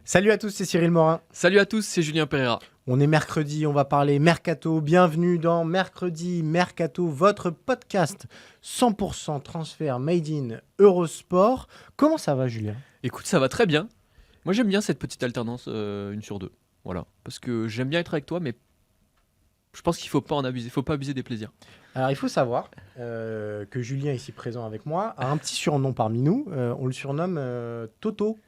Salut à tous, c'est Cyril Morin. Salut à tous, c'est Julien Pereira. On est mercredi, on va parler Mercato. Bienvenue dans Mercredi Mercato, votre podcast 100% transfert made in Eurosport. Comment ça va, Julien ? Écoute, ça va très bien. Moi, j'aime bien cette petite alternance, une sur deux. Voilà, parce que j'aime bien être avec toi, mais je pense qu'il faut pas en abuser, faut pas abuser des plaisirs. Alors, il faut savoir que Julien, ici présent avec moi, a un petit surnom parmi nous. On le surnomme Toto.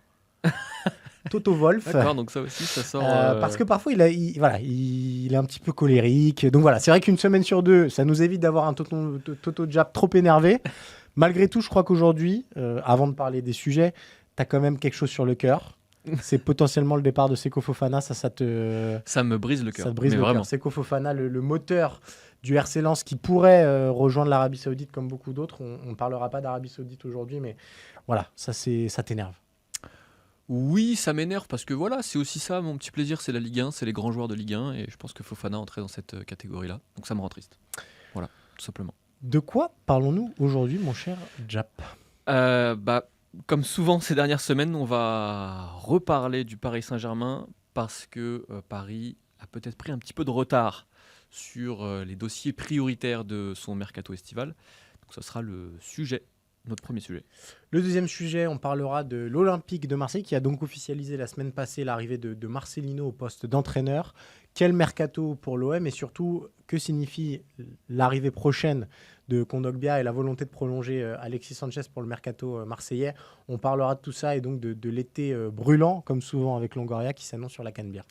Toto Wolf. D'accord, donc ça aussi, ça sort. Parce que parfois, il est un petit peu colérique. Donc voilà, c'est vrai qu'une semaine sur deux, ça nous évite d'avoir un Toto Jab trop énervé. Malgré tout, je crois qu'aujourd'hui, avant de parler des sujets, tu as quand même quelque chose sur le cœur. C'est potentiellement le départ de Seko Fofana. Ça me brise le cœur. Ça te brise mais le vraiment. cœur. Seko Fofana, le moteur du RC Lens qui pourrait rejoindre l'Arabie Saoudite comme beaucoup d'autres. On ne parlera pas d'Arabie Saoudite aujourd'hui, mais voilà, ça t'énerve. Oui, ça m'énerve parce que voilà, c'est aussi ça, mon petit plaisir, c'est la Ligue 1, c'est les grands joueurs de Ligue 1 et je pense que Fofana entrait dans cette catégorie-là. Donc ça me rend triste. Voilà, tout simplement. De quoi parlons-nous aujourd'hui, mon cher Jap ? Comme souvent ces dernières semaines, on va reparler du Paris Saint-Germain parce que Paris a peut-être pris un petit peu de retard sur les dossiers prioritaires de son mercato estival. Donc ça sera le sujet, notre premier sujet. Le deuxième sujet, on parlera de l'Olympique de Marseille qui a donc officialisé la semaine passée l'arrivée de Marcelino au poste d'entraîneur. Quel mercato pour l'OM et surtout, que signifie l'arrivée prochaine de Kondogbia et la volonté de prolonger Alexis Sanchez pour le mercato marseillais. On parlera de tout ça et donc de l'été brûlant, comme souvent avec Longoria, qui s'annonce sur la Canebière.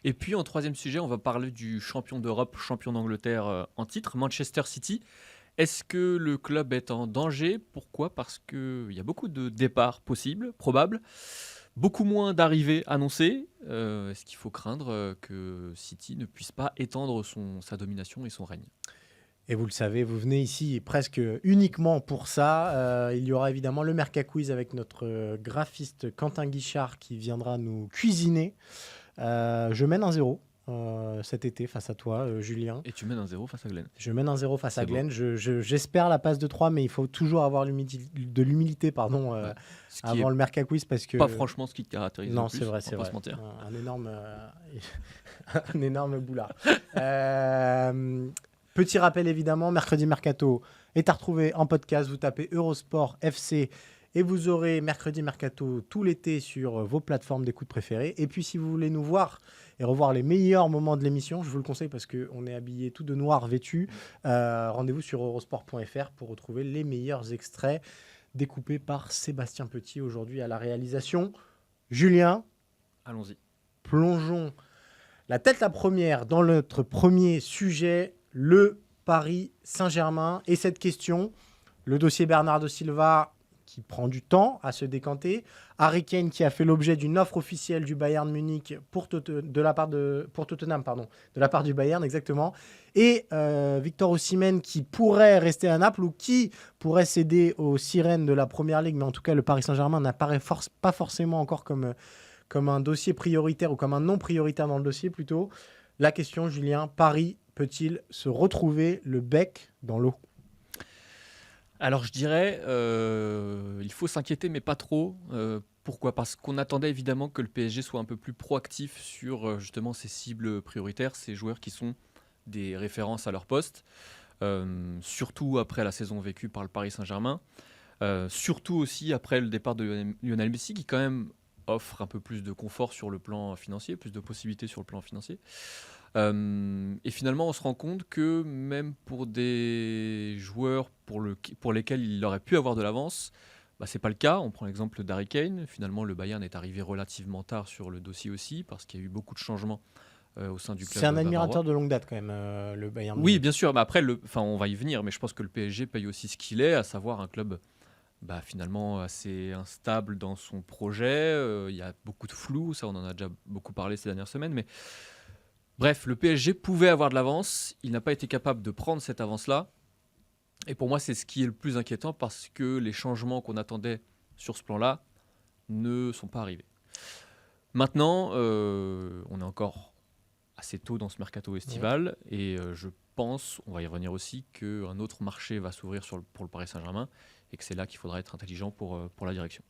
Et puis en troisième sujet, on va parler du champion d'Europe, champion d'Angleterre en titre, Manchester City. Est-ce que le club est en danger ? Pourquoi ? Parce qu'il y a beaucoup de départs possibles, probables, beaucoup moins d'arrivées annoncées. Est-ce qu'il faut craindre que City ne puisse pas étendre sa domination et son règne ? Et vous le savez, vous venez ici presque uniquement pour ça. Il y aura évidemment le Merca Quiz avec notre graphiste Quentin Guichard qui viendra nous cuisiner. Je mène 1-0 cet été face à toi, Julien. Et tu mènes 1-0 face à Glenn. Je mène 1-0 face à Glenn. J'espère la passe de 3, mais il faut toujours avoir de l'humilité avant le Merca Quiz. Parce que... Pas franchement ce qui te caractérise. Non, le plus, c'est vrai, c'est vrai. Pas se mentir. Un énorme boulard. Petit rappel évidemment, Mercredi Mercato est à retrouver en podcast. Vous tapez Eurosport FC et vous aurez Mercredi Mercato tout l'été sur vos plateformes d'écoute préférées. Et puis si vous voulez nous voir et revoir les meilleurs moments de l'émission, je vous le conseille parce qu'on est habillés tout de noir vêtus. Rendez-vous sur eurosport.fr pour retrouver les meilleurs extraits découpés par Sébastien Petit aujourd'hui à la réalisation. Julien, allons-y. Plongeons la tête la première dans notre premier sujet, le Paris Saint-Germain. Et cette question, le dossier Bernardo Silva qui prend du temps à se décanter, Harry Kane qui a fait l'objet d'une offre officielle du Bayern Munich pour Tottenham, de la part du Bayern exactement, et Victor Osimhen qui pourrait rester à Naples ou qui pourrait céder aux sirènes de la Première Ligue, mais en tout cas le Paris Saint-Germain n'apparaît pas forcément encore comme un dossier prioritaire ou comme un non prioritaire dans le dossier plutôt. La question, Julien, Paris peut-il se retrouver le bec dans l'eau ? Alors je dirais, il faut s'inquiéter mais pas trop. Pourquoi ? Parce qu'on attendait évidemment que le PSG soit un peu plus proactif sur justement ses cibles prioritaires, ces joueurs qui sont des références à leur poste, surtout après la saison vécue par le Paris Saint-Germain, surtout aussi après le départ de Lionel Messi qui quand même offre un peu plus de confort sur le plan financier, plus de possibilités sur le plan financier. Et finalement, on se rend compte que même pour des joueurs pour lesquels il aurait pu avoir de l'avance, ce n'est pas le cas. On prend l'exemple d'Harry Kane. Finalement, le Bayern est arrivé relativement tard sur le dossier aussi, parce qu'il y a eu beaucoup de changements au sein du club. C'est un admirateur de longue date quand même, le Bayern. Oui, bien sûr. Mais après, on va y venir, mais je pense que le PSG paye aussi ce qu'il est, à savoir un club finalement assez instable dans son projet. Il y a beaucoup de flou, ça on en a déjà beaucoup parlé ces dernières semaines, mais bref, le PSG pouvait avoir de l'avance, il n'a pas été capable de prendre cette avance-là, et pour moi c'est ce qui est le plus inquiétant parce que les changements qu'on attendait sur ce plan-là ne sont pas arrivés. Maintenant, on est encore assez tôt dans ce mercato estival, et je pense, on va y revenir aussi, qu'un autre marché va s'ouvrir pour le Paris Saint-Germain, et que c'est là qu'il faudra être intelligent pour la direction.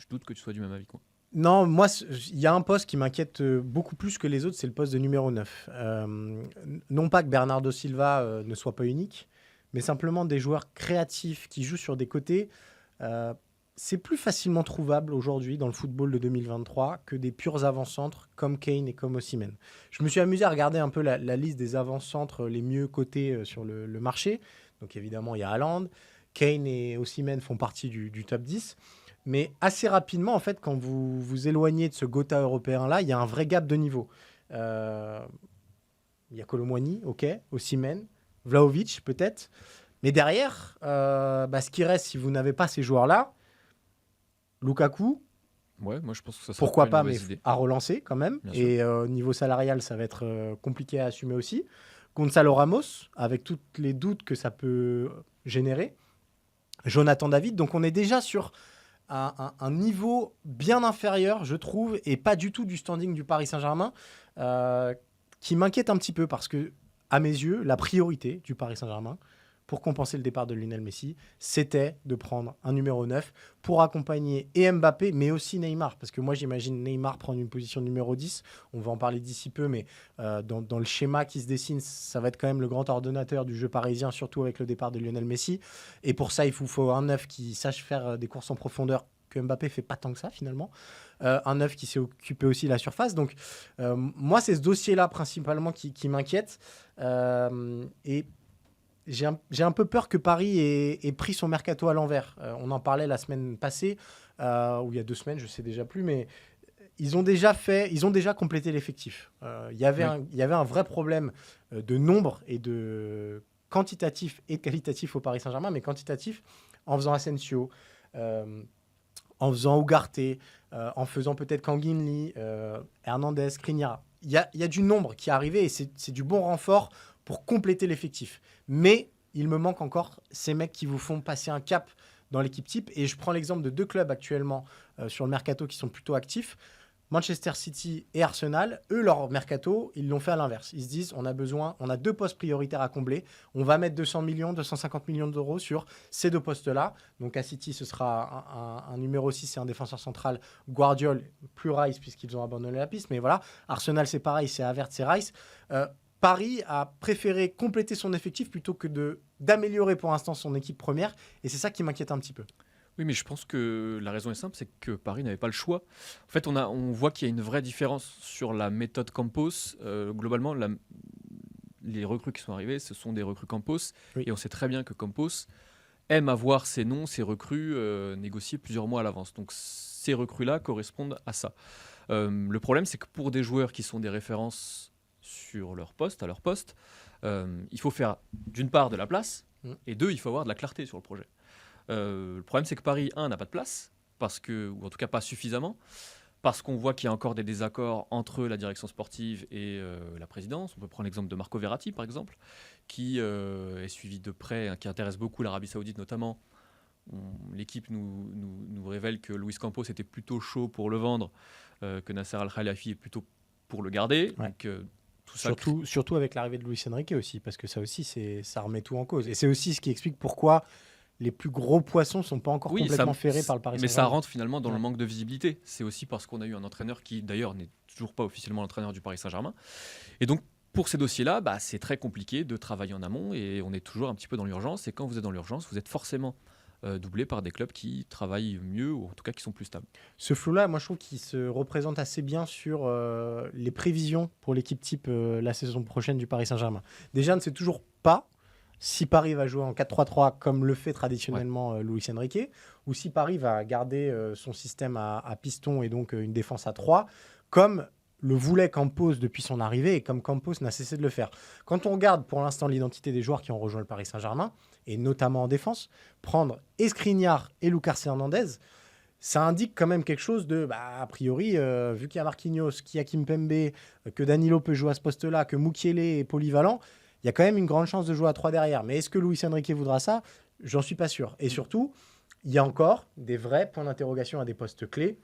je doute que tu sois du même avis que moi. Non, moi, il y a un poste qui m'inquiète beaucoup plus que les autres, c'est le poste de numéro 9. Non pas que Bernardo Silva ne soit pas unique, mais simplement des joueurs créatifs qui jouent sur des côtés. euh, c'est plus facilement trouvable aujourd'hui dans le football de 2023 que des purs avant-centres comme Kane et comme Osimhen. Je me suis amusé à regarder un peu la liste des avant-centres les mieux cotés sur le marché. Donc évidemment, il y a Haaland. Kane et Osimhen font partie du top 10. Mais assez rapidement, en fait, quand vous vous éloignez de ce Gotha européen-là, il y a un vrai gap de niveau. Euh, Il y a Colomwani, ok, Osimhen, Vlahovic peut-être. Mais derrière, ce qui reste, si vous n'avez pas ces joueurs-là, Lukaku, Ouais, moi je pense que ça serait pas pourquoi une pas, mais mauvaise idée. à relancer quand même. Bien sûr. Et niveau salarial, ça va être compliqué à assumer aussi. Gonzalo Ramos, avec tous les doutes que ça peut générer. Jonathan David, donc on est déjà sur un niveau bien inférieur, je trouve, et pas du tout du standing du Paris Saint-Germain, qui m'inquiète un petit peu parce que, à mes yeux, la priorité du Paris Saint-Germain, pour compenser le départ de Lionel Messi, c'était de prendre un numéro 9 pour accompagner et Mbappé, mais aussi Neymar. Parce que moi, j'imagine Neymar prendre une position numéro 10. On va en parler d'ici peu, mais dans le schéma qui se dessine, ça va être quand même le grand ordonnateur du jeu parisien, surtout avec le départ de Lionel Messi. Et pour ça, il faut un 9 qui sache faire des courses en profondeur que Mbappé fait pas tant que ça finalement. Un 9 qui sait occuper aussi la surface. Donc moi, c'est ce dossier-là principalement qui m'inquiète. Et j'ai un peu peur que Paris ait pris son mercato à l'envers. On en parlait la semaine passée, ou il y a 2 semaines, je sais déjà plus, mais ils ont déjà complété l'effectif. Oui. Il y avait un vrai problème de nombre et de quantitatif et qualitatif au Paris Saint-Germain, mais quantitatif en faisant Asensio, euh, en faisant Ugarte, en faisant peut-être Kanginli, Hernandez, Skriniar. Il y a du nombre qui est arrivé et c'est du bon renfort pour compléter l'effectif. Mais il me manque encore ces mecs qui vous font passer un cap dans l'équipe type. Et je prends l'exemple de 2 clubs actuellement sur le mercato qui sont plutôt actifs. Manchester City et Arsenal, eux, leur mercato, ils l'ont fait à l'inverse. Ils se disent, on a 2 postes prioritaires à combler. On va mettre 200 millions, 250 millions d'euros sur ces 2 postes-là. Donc à City, ce sera un numéro 6 et un défenseur central. Guardiol, plus Rice, puisqu'ils ont abandonné la piste. Mais voilà, Arsenal, c'est pareil, c'est Havertz, c'est Rice. Paris a préféré compléter son effectif plutôt que d'améliorer pour l'instant son équipe première. Et c'est ça qui m'inquiète un petit peu. Oui, mais je pense que la raison est simple, c'est que Paris n'avait pas le choix. En fait, on voit qu'il y a une vraie différence sur la méthode Campos. Globalement, les recrues qui sont arrivées, ce sont des recrues Campos. Oui. Et on sait très bien que Campos aime avoir ses noms, ses recrues négociés plusieurs mois à l'avance. Donc ces recrues-là correspondent à ça. Le problème, c'est que pour des joueurs qui sont des références sur leur poste, à leur poste, il faut faire d'une part de la place, et deux, il faut avoir de la clarté sur le projet. Le problème, c'est que Paris, n'a pas de place, ou en tout cas pas suffisamment, parce qu'on voit qu'il y a encore des désaccords entre la direction sportive et la présidence. On peut prendre l'exemple de Marco Verratti, par exemple, qui est suivi de près, qui intéresse beaucoup l'Arabie Saoudite notamment. L'équipe nous révèle que Luis Campos était plutôt chaud pour le vendre, que Nasser Al-Khelaifi est plutôt pour le garder. Ouais. Donc, tout ça Surtout avec l'arrivée de Luis Enrique aussi, parce que ça aussi, ça remet tout en cause. Et c'est aussi ce qui explique pourquoi les plus gros poissons ne sont pas encore complètement ferrés par le Paris mais Saint-Germain. ça rentre finalement dans le manque de visibilité. C'est aussi parce qu'on a eu un entraîneur qui, d'ailleurs, n'est toujours pas officiellement l'entraîneur du Paris Saint-Germain. Et donc, pour ces dossiers-là, c'est très compliqué de travailler en amont et on est toujours un petit peu dans l'urgence. Et quand vous êtes dans l'urgence, vous êtes forcément doublé par des clubs qui travaillent mieux ou en tout cas qui sont plus stables. Ce flou-là, moi, je trouve qu'il se représente assez bien sur les prévisions pour l'équipe type la saison prochaine du Paris Saint-Germain. Déjà, on ne sait toujours pas si Paris va jouer en 4-3-3 comme le fait traditionnellement Luis Enrique, ou si Paris va garder son système à piston et donc une défense à 3, comme le voulait Campos depuis son arrivée et comme Campos n'a cessé de le faire. Quand on regarde pour l'instant l'identité des joueurs qui ont rejoint le Paris Saint-Germain, et notamment en défense, prendre Skriniar et Lucas Hernandez, ça indique quand même quelque chose de, a priori, vu qu'il y a Marquinhos, qu'il y a Kimpembe, que Danilo peut jouer à ce poste-là, que Mukiele est polyvalent, il y a quand même une grande chance de jouer à 3 derrière. Mais est-ce que Luis Enrique voudra ça? J'en suis pas sûr. Et surtout, il y a encore des vrais points d'interrogation à des postes clés,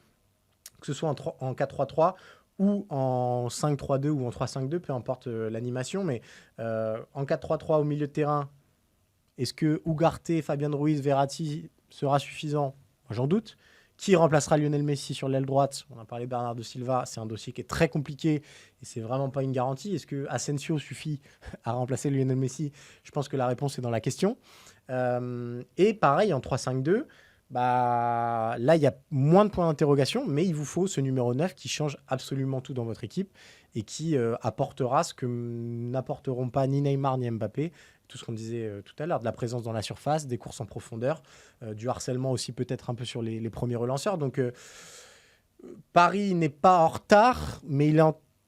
que ce soit en 4-3-3 ou en 5-3-2 ou en 3-5-2, peu importe l'animation. Mais en 4-3-3 au milieu de terrain, est-ce que Ugarte, Fabien Ruiz, Verratti sera suffisant? J'en doute. Qui remplacera Lionel Messi sur l'aile droite? On a parlé de Bernardo Silva, c'est un dossier qui est très compliqué et c'est vraiment pas une garantie. Est-ce que Asensio suffit à remplacer Lionel Messi? Je pense que la réponse est dans la question. Et pareil, en 3-5-2, bah, là, il y a moins de points d'interrogation, mais il vous faut ce numéro 9 qui change absolument tout dans votre équipe et qui apportera ce que n'apporteront pas ni Neymar ni Mbappé. Tout ce qu'on disait tout à l'heure, de la présence dans la surface, des courses en profondeur, du harcèlement aussi peut-être un peu sur les premiers relanceurs. Donc Paris n'est pas en retard, mais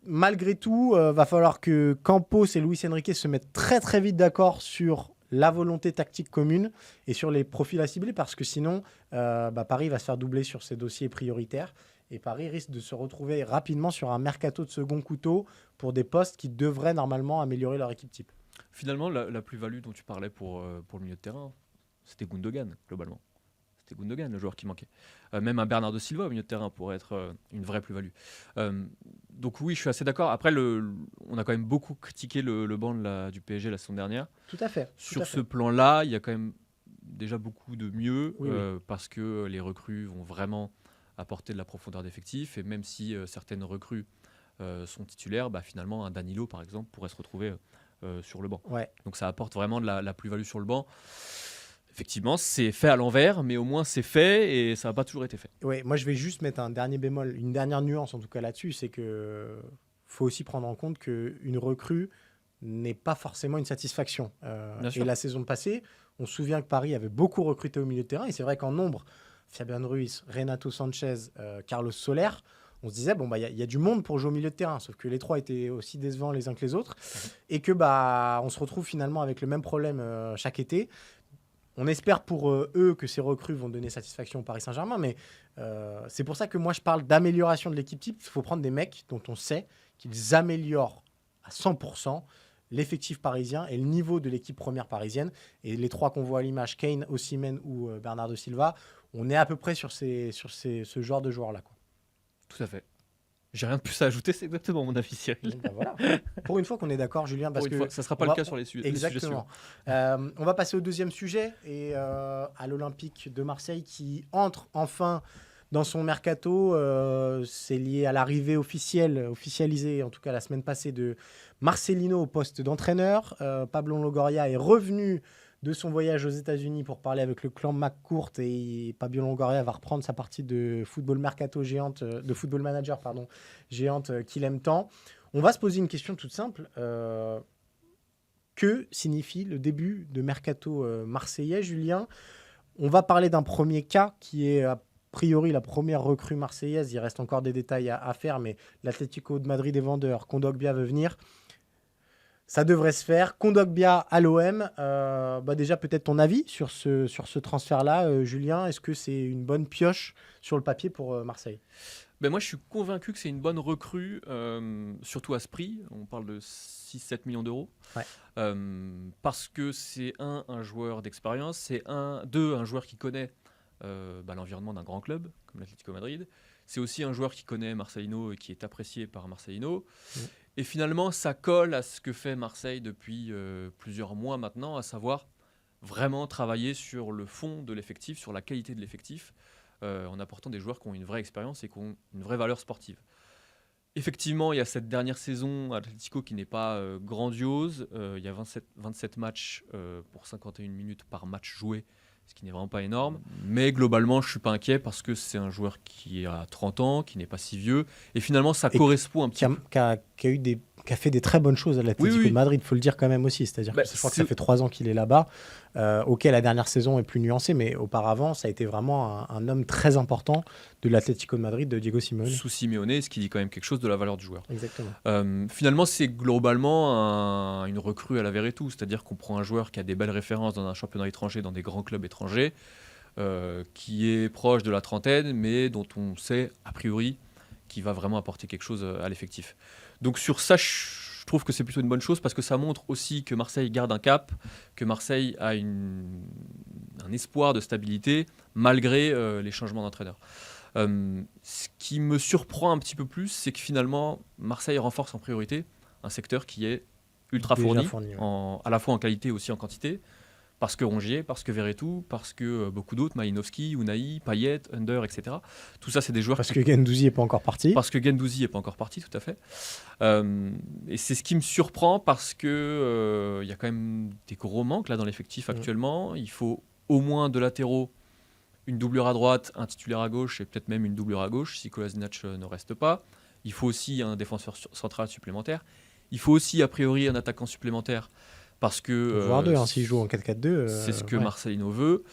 malgré tout, va falloir que Campos et Luis Enrique se mettent très très vite d'accord sur la volonté tactique commune et sur les profils à cibler, parce que sinon, Paris va se faire doubler sur ses dossiers prioritaires. Et Paris risque de se retrouver rapidement sur un mercato de second couteau pour des postes qui devraient normalement améliorer leur équipe type. Finalement, la plus-value dont tu parlais pour le milieu de terrain, c'était Gundogan, globalement. C'était Gundogan, le joueur qui manquait. Même un Bernardo Silva au milieu de terrain pourrait être une vraie plus-value. Donc oui, je suis assez d'accord. Après, on a quand même beaucoup critiqué le banc du PSG la saison dernière. Tout à fait. Sur ce plan-là, il y a quand même déjà beaucoup de mieux, oui. parce que les recrues vont vraiment apporter de la profondeur d'effectif. Et même si certaines recrues sont titulaires, finalement, un Danilo, par exemple, pourrait se retrouver sur le banc. Ouais. Donc ça apporte vraiment de la plus-value sur le banc. Effectivement, c'est fait à l'envers, mais au moins c'est fait et ça n'a pas toujours été fait. Ouais, moi je vais juste mettre un dernier bémol, une dernière nuance en tout cas là-dessus, c'est que faut aussi prendre en compte qu'une recrue n'est pas forcément une satisfaction. Et la saison passée, on se souvient que Paris avait beaucoup recruté au milieu de terrain, et c'est vrai qu'en nombre, Fabian Ruiz, Renato Sanchez, Carlos Soler, on se disait, y a du monde pour jouer au milieu de terrain, sauf que les trois étaient aussi décevants les uns que les autres, et que on se retrouve finalement avec le même problème chaque été. On espère pour eux que ces recrues vont donner satisfaction au Paris Saint-Germain, mais c'est pour ça que moi je parle d'amélioration de l'équipe type. Il faut prendre des mecs dont on sait qu'ils améliorent à 100% l'effectif parisien et le niveau de l'équipe première parisienne. Et les trois qu'on voit à l'image, Kane, Osimhen ou Bernardo Silva, on est à peu près sur ce genre de joueurs-là, quoi. Tout à fait. J'ai rien de plus à ajouter, c'est exactement mon avis, Cyril. Voilà. Pour une fois qu'on est d'accord, Julien, parce que ça ne sera pas le cas sur les sujets. Exactement. On va passer au deuxième sujet et à l'Olympique de Marseille qui entre enfin dans son mercato. C'est lié à l'arrivée officialisée, en tout cas la semaine passée, de Marcelino au poste d'entraîneur. Pablo Longoria est revenu de son voyage aux États-Unis pour parler avec le clan McCourt, et Pablo Longoria va reprendre sa partie de football mercato géante, de football manager géante qu'il aime tant. On va se poser une question toute simple. Que signifie le début de mercato marseillais, Julien? On va parler d'un premier cas qui est a priori la première recrue marseillaise. Il reste encore des détails à faire, mais l'Atlético de Madrid est vendeur. Kondogbia veut venir. Ça devrait se faire. Kondogbia à l'OM. Déjà, peut-être ton avis sur ce transfert-là, Julien. Est-ce que c'est une bonne pioche sur le papier pour Marseille? Moi, je suis convaincu que c'est une bonne recrue, surtout à ce prix. On parle de 6-7 millions d'euros. Ouais. Parce que c'est un joueur d'expérience, c'est un joueur qui connaît l'environnement d'un grand club, comme l'Atlético Madrid. C'est aussi un joueur qui connaît Marcelino et qui est apprécié par Marcelino. Et finalement, ça colle à ce que fait Marseille depuis plusieurs mois maintenant, à savoir vraiment travailler sur le fond de l'effectif, sur la qualité de l'effectif, en apportant des joueurs qui ont une vraie expérience et qui ont une vraie valeur sportive. Effectivement, il y a cette dernière saison à Atlético qui n'est pas grandiose. Il y a 27 matchs pour 51 minutes par match joué, ce qui n'est vraiment pas énorme. Mais globalement, je ne suis pas inquiet parce que c'est un joueur qui a 30 ans, qui n'est pas si vieux. Et finalement, ça correspond un petit peu. Qui a fait des très bonnes choses à l'Atlético de Madrid, il faut le dire quand même aussi. C'est-à-dire que je crois que ça fait 3 ans qu'il est là-bas. Ok, la dernière saison est plus nuancée, mais auparavant, ça a été vraiment un homme très important de l'Atlético de Madrid, de Diego Simeone. Sous Simeone, ce qui dit quand même quelque chose de la valeur du joueur. Exactement. Finalement, c'est globalement une recrue à la Verretou, c'est-à-dire qu'on prend un joueur qui a des belles références dans un championnat étranger, dans des grands clubs étrangers, qui est proche de la trentaine, mais dont on sait, a priori, qu'il va vraiment apporter quelque chose à l'effectif. Donc sur ça, je trouve que c'est plutôt une bonne chose parce que ça montre aussi que Marseille garde un cap, que Marseille a un espoir de stabilité malgré les changements d'entraîneur. Ce qui me surprend un petit peu plus, c'est que finalement, Marseille renforce en priorité un secteur qui est ultra fourni, à la fois en qualité et aussi en quantité. Parce que Rongier, parce que Verretou, parce que beaucoup d'autres, Malinowski, Unai, Payet, Under, etc. Tout ça, c'est des joueurs Parce que Guendouzi n'est pas encore parti. Parce que Guendouzi n'est pas encore parti, tout à fait. Et c'est ce qui me surprend parce que y a quand même des gros manques là dans l'effectif actuellement. Il faut au moins deux latéraux, une doublure à droite, un titulaire à gauche et peut-être même une doublure à gauche si Kolasinac ne reste pas. Il faut aussi un défenseur central supplémentaire. Il faut aussi a priori un attaquant supplémentaire parce que Voire deux, s'il joue en 4-4-2. c'est ce que Marcelino veut.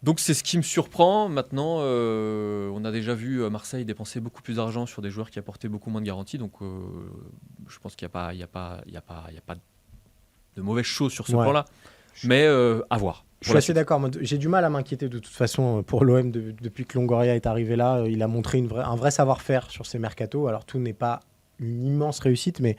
Donc c'est ce qui me surprend. Maintenant, on a déjà vu Marseille dépenser beaucoup plus d'argent sur des joueurs qui apportaient beaucoup moins de garanties. Donc je pense qu'il n'y a pas de mauvaises choses sur ce plan-là. Mais à voir. Je suis assez d'accord. J'ai du mal à m'inquiéter de toute façon pour l'OM depuis que Longoria est arrivé là. Il a montré un vrai savoir-faire sur ses mercatos. Alors tout n'est pas une immense réussite, mais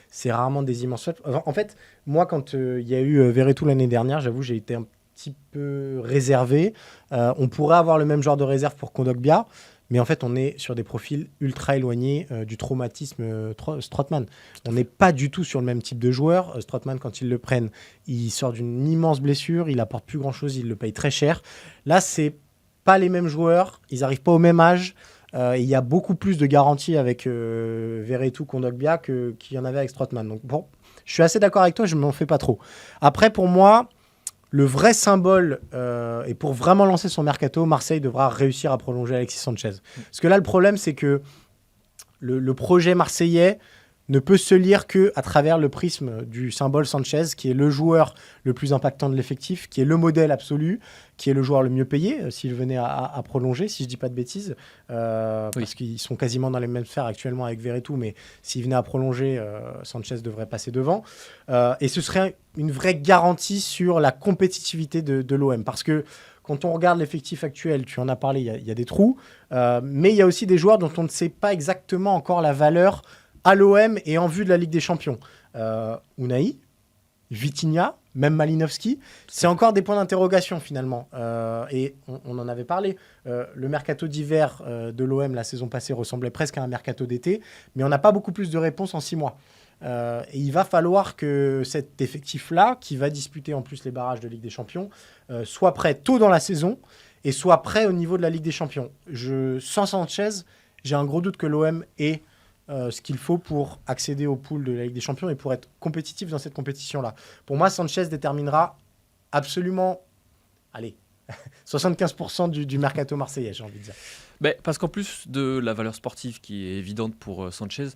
c'est rarement des immenses faits. En fait, moi, quand il y a eu Verretou l'année dernière, j'avoue, j'ai été un petit peu réservé. On pourrait avoir le même genre de réserve pour Kondogbia, mais en fait, on est sur des profils ultra éloignés du traumatisme Strootman. On n'est pas du tout sur le même type de joueur. Strootman, quand ils le prennent, il sort d'une immense blessure, il apporte plus grand-chose, il le paye très cher. Là, c'est pas les mêmes joueurs, ils n'arrivent pas au même âge. Il y a beaucoup plus de garanties avec Verretou, Kondogbia qu'il y en avait avec Strootman. Donc bon, je suis assez d'accord avec toi, je ne m'en fais pas trop. Après, pour moi, le vrai symbole, et pour vraiment lancer son mercato, Marseille devra réussir à prolonger Alexis Sanchez. Parce que là, le problème, c'est que le projet marseillais ne peut se lire qu'à travers le prisme du symbole Sanchez, qui est le joueur le plus impactant de l'effectif, qui est le modèle absolu, qui est le joueur le mieux payé, s'il venait à prolonger, si je ne dis pas de bêtises, parce qu'ils sont quasiment dans les mêmes sphères actuellement avec Verretou, mais s'il venait à prolonger, Sanchez devrait passer devant. Et ce serait une vraie garantie sur la compétitivité de l'OM, parce que quand on regarde l'effectif actuel, tu en as parlé, il y a des trous, mais il y a aussi des joueurs dont on ne sait pas exactement encore la valeur à l'OM et en vue de la Ligue des Champions. Unai, Vitinha, même Malinowski, c'est encore des points d'interrogation finalement. Et on en avait parlé. Le mercato d'hiver de l'OM la saison passée ressemblait presque à un mercato d'été, mais on n'a pas beaucoup plus de réponses en 6 mois. Et il va falloir que cet effectif-là, qui va disputer en plus les barrages de Ligue des Champions, soit prêt tôt dans la saison et soit prêt au niveau de la Ligue des Champions. Sans Sanchez, j'ai un gros doute que l'OM ait ce qu'il faut pour accéder au pool de la Ligue des Champions et pour être compétitif dans cette compétition-là. Pour moi, Sanchez déterminera absolument, 75% du mercato marseillais, j'ai envie de dire. Parce qu'en plus de la valeur sportive qui est évidente pour Sanchez,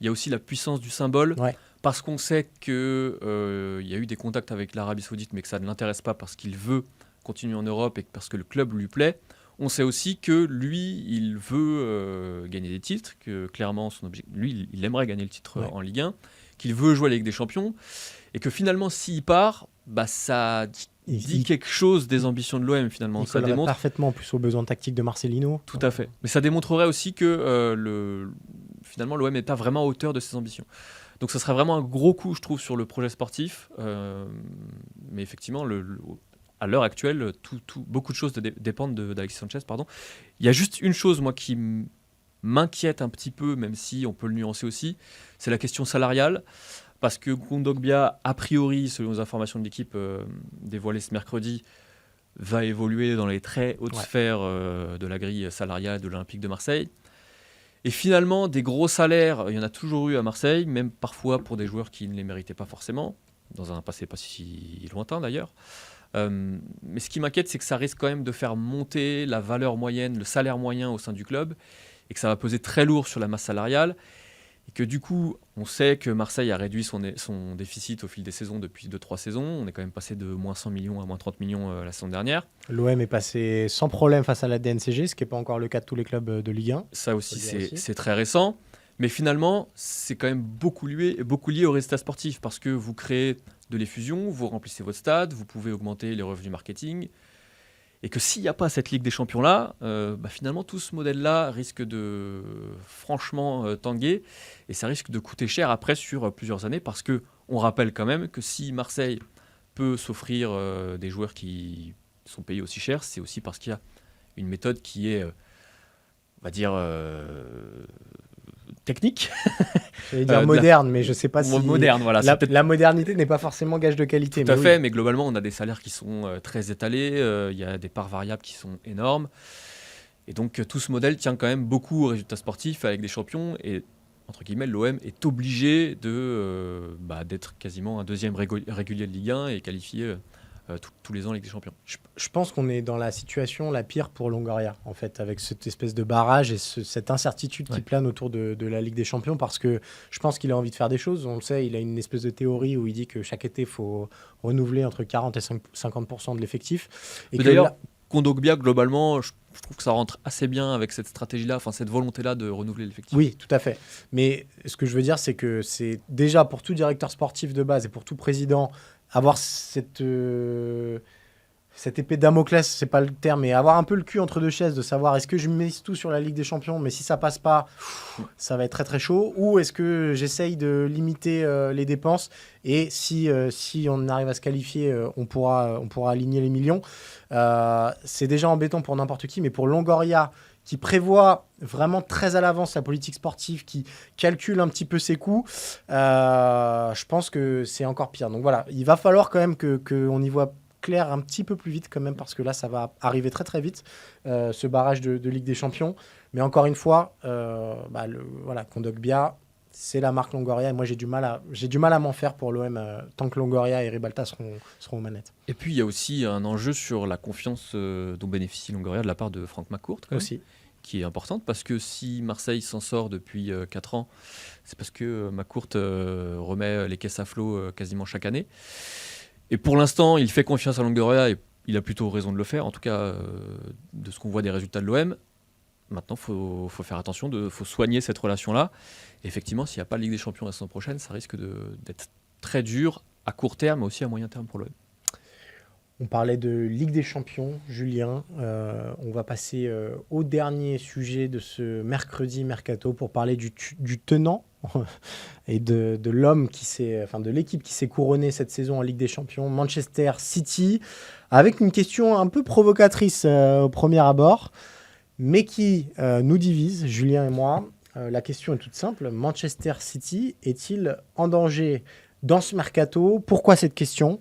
il y a aussi la puissance du symbole, parce qu'on sait qu'il y a eu des contacts avec l'Arabie Saoudite, mais que ça ne l'intéresse pas parce qu'il veut continuer en Europe et parce que le club lui plaît. On sait aussi que lui, il veut gagner des titres, que clairement, son objectif, lui, il aimerait gagner le titre en Ligue 1, qu'il veut jouer à la Ligue des Champions, et que finalement, s'il part, ça dit quelque chose des ambitions de l'OM, finalement. Il collerait parfaitement en plus aux besoins tactiques de Marcelino. Tout à fait. Mais ça démontrerait aussi que finalement, l'OM n'est pas vraiment à hauteur de ses ambitions. Donc ça serait vraiment un gros coup, je trouve, sur le projet sportif. Mais effectivement, à l'heure actuelle, beaucoup de choses dépendent d'Alexis Sanchez. Il y a juste une chose, moi, qui m'inquiète un petit peu, même si on peut le nuancer aussi, c'est la question salariale. Parce que Kondogbia, a priori, selon les informations de l'équipe dévoilées ce mercredi, va évoluer dans les très hautes sphères de la grille salariale de l'Olympique de Marseille. Et finalement, des gros salaires, il y en a toujours eu à Marseille, même parfois pour des joueurs qui ne les méritaient pas forcément, dans un passé pas si lointain d'ailleurs. Mais ce qui m'inquiète, c'est que ça risque quand même de faire monter la valeur moyenne, le salaire moyen au sein du club, et que ça va peser très lourd sur la masse salariale, et que du coup, on sait que Marseille a réduit son déficit au fil des saisons depuis 2-3 saisons. On est quand même passé de moins 100 millions à moins 30 millions la saison dernière. L'OM est passé sans problème face à la DNCG, ce qui n'est pas encore le cas de tous les clubs de Ligue 1. Ça aussi, c'est très récent. Mais finalement, c'est quand même beaucoup lié au résultat sportif, parce que vous créez de l'effusion, vous remplissez votre stade, vous pouvez augmenter les revenus marketing, et que s'il n'y a pas cette Ligue des Champions-là, finalement, tout ce modèle-là risque de franchement tanguer, et ça risque de coûter cher après sur plusieurs années, parce qu'on rappelle quand même que si Marseille peut s'offrir des joueurs qui sont payés aussi cher, c'est aussi parce qu'il y a une méthode qui est, on va dire, technique. J'allais dire moderne, mais je ne sais pas si... Moderne, voilà. La modernité n'est pas forcément gage de qualité. Tout à fait, mais globalement, on a des salaires qui sont très étalés, il y a des parts variables qui sont énormes. Et donc, tout ce modèle tient quand même beaucoup aux résultats sportifs avec des champions. Et, entre guillemets, l'OM est obligé d'être quasiment un deuxième régulier de Ligue 1 et qualifié tous les ans Ligue des Champions. Je pense qu'on est dans la situation la pire pour Longoria, en fait, avec cette espèce de barrage et cette incertitude qui plane autour de la Ligue des Champions, parce que je pense qu'il a envie de faire des choses. On le sait, il a une espèce de théorie où il dit que chaque été, il faut renouveler entre 40 et 50% de l'effectif. Et d'ailleurs, Kondogbia, globalement, je trouve que ça rentre assez bien avec cette stratégie-là, enfin cette volonté-là de renouveler l'effectif. Oui, tout à fait. Mais ce que je veux dire, c'est que c'est déjà pour tout directeur sportif de base et pour tout président, avoir cette épée de Damoclès, c'est pas le terme, mais avoir un peu le cul entre deux chaises, de savoir est-ce que je mise tout sur la Ligue des Champions, mais si ça passe pas, ça va être très très chaud, ou est-ce que j'essaye de limiter les dépenses, et si on arrive à se qualifier, on pourra aligner les millions. C'est déjà embêtant pour n'importe qui, mais pour Longoria, qui prévoit vraiment très à l'avance la politique sportive, qui calcule un petit peu ses coûts, je pense que c'est encore pire. Donc voilà, il va falloir quand même qu'on y voit clair un petit peu plus vite quand même, parce que là, ça va arriver très très vite, ce barrage de Ligue des Champions. Mais encore une fois, Kondogbia, c'est la marque Longoria, et moi j'ai du mal à m'en faire pour l'OM tant que Longoria et Ribalta seront aux manettes. Et puis il y a aussi un enjeu sur la confiance dont bénéficie Longoria de la part de Franck McCourt aussi, qui est importante, parce que si Marseille s'en sort depuis 4 ans, c'est parce que McCourt remet les caisses à flot quasiment chaque année. Et pour l'instant, il fait confiance à Longoria, et il a plutôt raison de le faire, en tout cas de ce qu'on voit des résultats de l'OM. Maintenant, il faut faire attention, faut soigner cette relation-là. Et effectivement, s'il n'y a pas de Ligue des Champions la saison prochaine, ça risque d'être très dur à court terme, mais aussi à moyen terme pour l'OM. On parlait de Ligue des Champions, Julien. On va passer au dernier sujet de ce mercredi mercato pour parler du tenant et de l'homme de l'équipe qui s'est couronnée cette saison en Ligue des Champions, Manchester City, avec une question un peu provocatrice au premier abord, mais qui nous divise, Julien et moi. La question est toute simple. Manchester City est-il en danger dans ce mercato ? Pourquoi cette question ?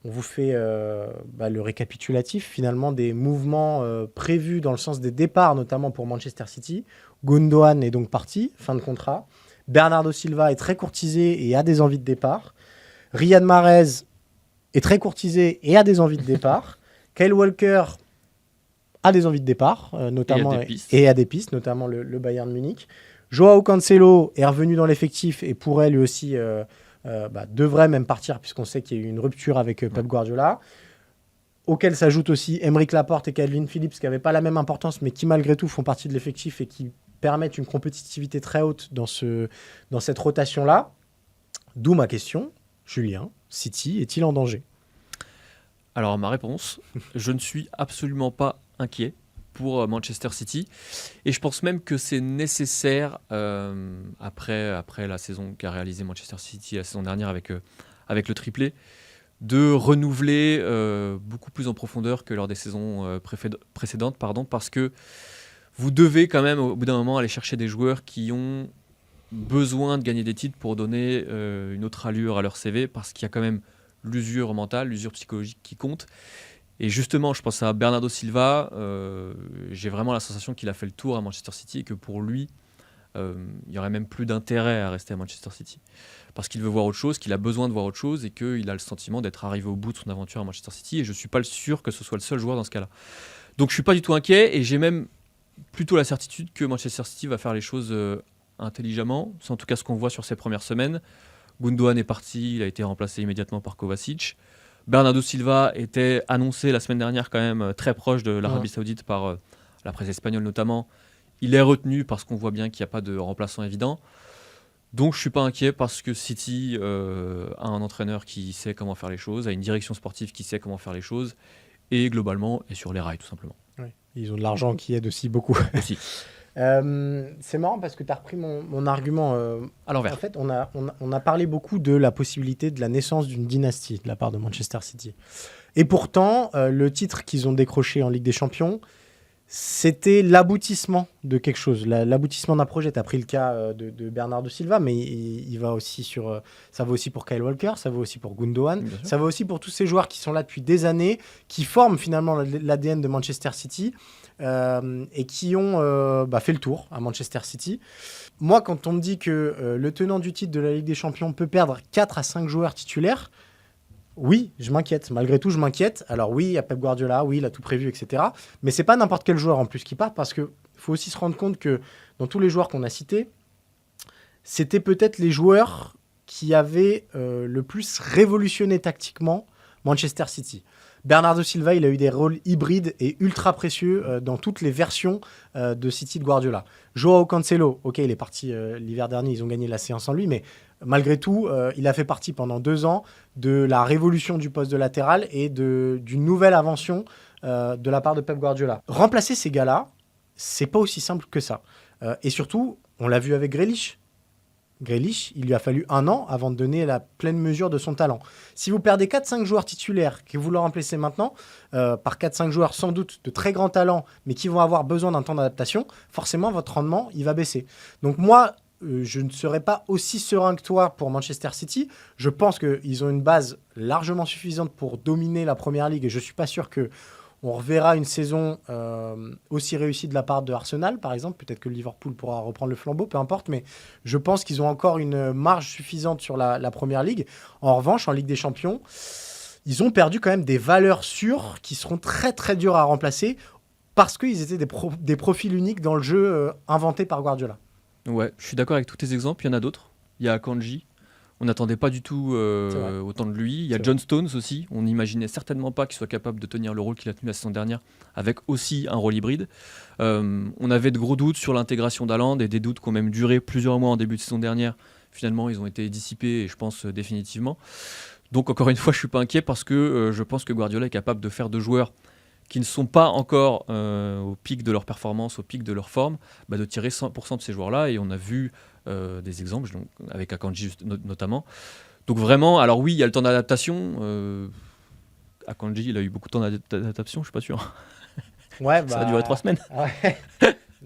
On vous fait le récapitulatif finalement des mouvements prévus dans le sens des départs, notamment pour Manchester City. Gundogan est donc parti, fin de contrat. Bernardo Silva est très courtisé et a des envies de départ. Riyad Mahrez est très courtisé et a des envies de départ. Kyle Walker a des envies de départ, notamment, et a des pistes, notamment le Bayern Munich. Joao Cancelo est revenu dans l'effectif et pourrait lui aussi... devrait même partir, puisqu'on sait qu'il y a eu une rupture avec Pep Guardiola, auquel s'ajoutent aussi Aymeric Laporte et Calvin Phillips, qui n'avaient pas la même importance, mais qui malgré tout font partie de l'effectif et qui permettent une compétitivité très haute dans cette rotation-là. D'où ma question, Julien, City est-il en danger ? Alors ma réponse, je ne suis absolument pas inquiet pour Manchester City, et je pense même que c'est nécessaire après la saison qu'a réalisé Manchester City la saison dernière avec le triplé, de renouveler beaucoup plus en profondeur que lors des saisons précédentes, parce que vous devez quand même au bout d'un moment aller chercher des joueurs qui ont besoin de gagner des titres pour donner une autre allure à leur CV, parce qu'il y a quand même l'usure mentale, l'usure psychologique qui compte. Et justement, je pense à Bernardo Silva, j'ai vraiment la sensation qu'il a fait le tour à Manchester City et que pour lui, il n'y aurait même plus d'intérêt à rester à Manchester City. Parce qu'il veut voir autre chose, qu'il a besoin de voir autre chose et qu'il a le sentiment d'être arrivé au bout de son aventure à Manchester City. Et je ne suis pas sûr que ce soit le seul joueur dans ce cas-là. Donc je ne suis pas du tout inquiet et j'ai même plutôt la certitude que Manchester City va faire les choses intelligemment. C'est en tout cas ce qu'on voit sur ces premières semaines. Gundogan est parti, il a été remplacé immédiatement par Kovacic. Bernardo Silva était annoncé la semaine dernière quand même très proche de l'Arabie Saoudite par la presse espagnole notamment. Il est retenu parce qu'on voit bien qu'il n'y a pas de remplaçant évident. Donc je ne suis pas inquiet parce que City a un entraîneur qui sait comment faire les choses, a une direction sportive qui sait comment faire les choses et globalement est sur les rails tout simplement. Oui. Ils ont de l'argent qui aide aussi beaucoup. Aussi. C'est marrant parce que tu as repris mon argument. À l'envers. En fait, on a parlé beaucoup de la possibilité de la naissance d'une dynastie de la part de Manchester City. Et pourtant, le titre qu'ils ont décroché en Ligue des Champions, c'était l'aboutissement de quelque chose, l'aboutissement d'un projet. Tu as pris le cas de Bernardo Silva, mais il va aussi ça va aussi pour Kyle Walker, ça va aussi pour Gundogan, ça va aussi pour tous ces joueurs qui sont là depuis des années, qui forment finalement l'ADN de Manchester City et qui ont fait le tour à Manchester City. Moi, quand on me dit que le tenant du titre de la Ligue des Champions peut perdre 4 à 5 joueurs titulaires, oui, je m'inquiète. Malgré tout, je m'inquiète. Alors oui, il y a Pep Guardiola, oui, il a tout prévu, etc. Mais c'est pas n'importe quel joueur en plus qui part, parce qu'il faut aussi se rendre compte que dans tous les joueurs qu'on a cités, c'était peut-être les joueurs qui avaient le plus révolutionné tactiquement Manchester City. Bernardo Silva, il a eu des rôles hybrides et ultra précieux dans toutes les versions de City de Guardiola. Joao Cancelo, ok, il est parti l'hiver dernier, ils ont gagné la séance sans lui, mais malgré tout, il a fait partie pendant 2 ans de la révolution du poste de latéral et d'une nouvelle invention de la part de Pep Guardiola. Remplacer ces gars-là, c'est pas aussi simple que ça. Et surtout, on l'a vu avec Grealish. Grealish, il lui a fallu 1 an avant de donner la pleine mesure de son talent. Si vous perdez 4-5 joueurs titulaires, que vous le remplacez maintenant, par 4-5 joueurs sans doute de très grand talent, mais qui vont avoir besoin d'un temps d'adaptation, forcément, votre rendement, il va baisser. Donc moi, je ne serais pas aussi serein que toi pour Manchester City. Je pense qu'ils ont une base largement suffisante pour dominer la Première Ligue et je ne suis pas sûr qu'on reverra une saison aussi réussie de la part de Arsenal, par exemple. Peut-être que Liverpool pourra reprendre le flambeau, peu importe, mais je pense qu'ils ont encore une marge suffisante sur la Première Ligue. En revanche, en Ligue des Champions, ils ont perdu quand même des valeurs sûres qui seront très très dures à remplacer parce qu'ils étaient des profils uniques dans le jeu inventé par Guardiola. Ouais, je suis d'accord avec tous tes exemples. Il y en a d'autres. Il y a Akanji. On n'attendait pas du tout autant de lui. Il y a John Stones aussi. On n'imaginait certainement pas qu'il soit capable de tenir le rôle qu'il a tenu la saison dernière, avec aussi un rôle hybride. On avait de gros doutes sur l'intégration d'Haaland et des doutes qui ont même duré plusieurs mois en début de saison dernière. Finalement, ils ont été dissipés et je pense définitivement. Donc encore une fois, je ne suis pas inquiet parce que je pense que Guardiola est capable de faire de joueurs qui ne sont pas encore au pic de leur performance, au pic de leur forme, de tirer 100% de ces joueurs-là. Et on a vu des exemples, donc, avec Akanji notamment. Donc vraiment, alors oui, il y a le temps d'adaptation. Akanji, il a eu beaucoup de temps d'adaptation, je suis pas sûr. Ouais, ça a duré 3 semaines. Ouais.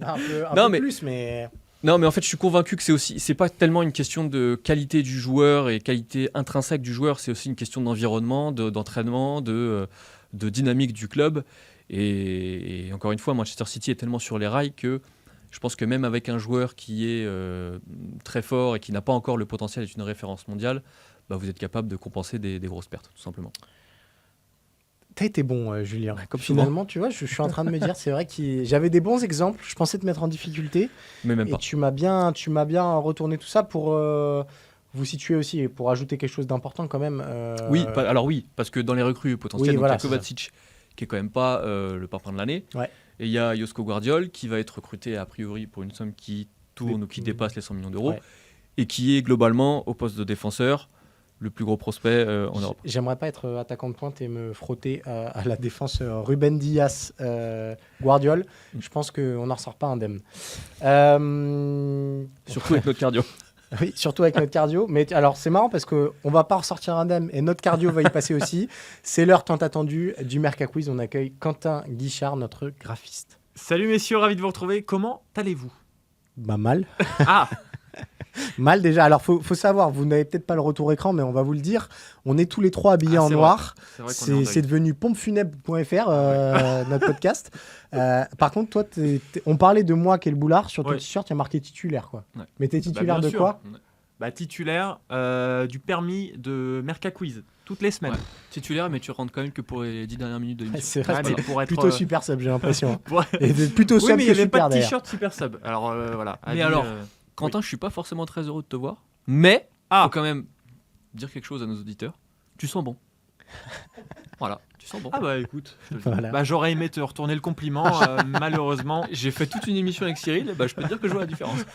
un peu plus, mais... Non, mais en fait, je suis convaincu que c'est pas tellement une question de qualité du joueur et qualité intrinsèque du joueur, c'est aussi une question d'environnement, d'entraînement, de dynamique du club. Et encore une fois, Manchester City est tellement sur les rails que je pense que même avec un joueur qui est très fort et qui n'a pas encore le potentiel d'être une référence mondiale, vous êtes capable de compenser des grosses pertes, tout simplement. T'as été bon, Julien. Comme finalement, souvent. tu vois, je suis en train de me dire, c'est vrai que j'avais des bons exemples, je pensais te mettre en difficulté. Mais même et pas. tu m'as bien retourné tout ça pour vous situer aussi et pour ajouter quelque chose d'important quand même. Oui, parce que dans les recrues potentielles, Oui, voilà, il y a Kovacic qui est quand même pas le parfum de l'année. Ouais. Et il y a Josko Gvardiol qui va être recruté a priori pour une somme qui tourne ou qui dépasse les 100 millions d'euros et qui est globalement au poste de défenseur le plus gros prospect en Europe. J'aimerais pas être attaquant de pointe et me frotter à la défense Ruben Dias, Guardiol. Je pense qu'on n'en ressort pas indemne. Surtout avec notre cardio. Oui, surtout avec notre cardio. Mais alors, c'est marrant parce qu'on ne va pas ressortir indemne et notre cardio va y passer aussi. C'est l'heure tant attendue du Merca Quiz. On accueille Quentin Guichard, notre graphiste. Salut messieurs, ravi de vous retrouver. Comment allez-vous ? Mal. Ah Mal déjà. Alors, faut savoir, vous n'avez peut-être pas le retour écran, mais on va vous le dire. On est tous les trois habillés en noir. C'est devenu pompefunèbre.fr, notre podcast. Par contre, toi, on parlait de moi qui est le boulard. Sur ton t-shirt, il y a marqué titulaire, quoi. Ouais. Mais t'es titulaire de quoi ? Titulaire du permis de Merca Quiz, toutes les semaines. Ouais. Titulaire, mais tu rentres quand même que pour les 10 dernières minutes de l'émission. C'est vrai, mais pour être plutôt super sub, j'ai l'impression. Ouais. Et plutôt sub oui, mais il n'y avait super pas de t-shirt super sub. Alors voilà. Mais alors, Quentin, je suis pas forcément très heureux de te voir, mais faut quand même dire quelque chose à nos auditeurs. Tu sens bon. Voilà, tu sens bon. Ah bah écoute, voilà. J'aurais aimé te retourner le compliment, malheureusement. J'ai fait toute une émission avec Cyril, je peux te dire que je vois la différence.